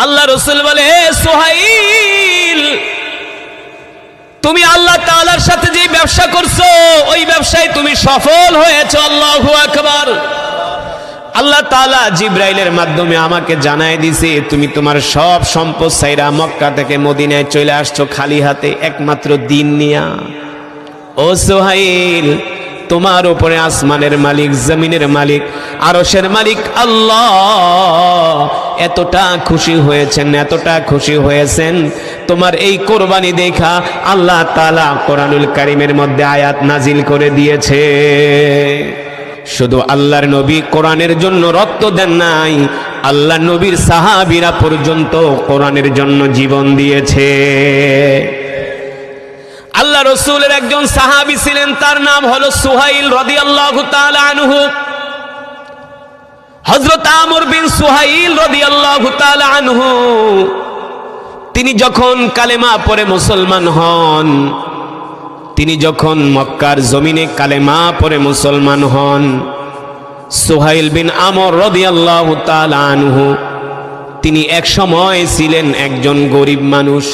আল্লাহ রাসূল বলে, হে সুহাইল, তুমি আল্লাহ তাআলার সাথে যে ব্যবসা করছো ওই ব্যবসায় তুমি সফল হয়েছো। আল্লাহু আকবার। আল্লাহ তাআলা জিবরাইলের মাধ্যমে আমাকে জানায় দিছে, তুমি তোমার সব সম্পদ ছাইরা মক্কা থেকে মদিনায় চলে আসছো খালি হাতে, একমাত্র দিন নিয়া। ও সুহাইল, তোমার উপরে আসমানের মালিক, জমিনের মালিক, আরশের মালিক আল্লাহ এতটা খুশি হয়েছেন, এতটা খুশি হয়েছেন, তোমার এই কোরবানি দেখা আল্লাহ তাআলা কোরআনুল কারীমের মধ্যে আয়াত নাজিল করে দিয়েছে। শুধু আল্লাহর নবী কোরআনের জন্য রক্ত দেন নাই, আল্লাহ নবীর সাহাবীরা পর্যন্ত কোরআনের জন্য জীবন দিয়েছে। আল্লাহ রাসূলের একজন সাহাবী ছিলেন, তার নাম হলো সুহাইল রাদিয়াল্লাহু তাআলা আনহু। হযরত আমর বিন সুহাইল রাদিয়াল্লাহু তাআলা আনহু তিনি যখন কালেমা পড়ে মুসলমান হন, তিনি যখন মক্কার জমিনে কালেমা পড়ে মুসলমান হন, সুহাইল বিন আমর রাদিয়াল্লাহু তাআলা আনহু তিনি এক সময় ছিলেন একজন গরিব মানুষ।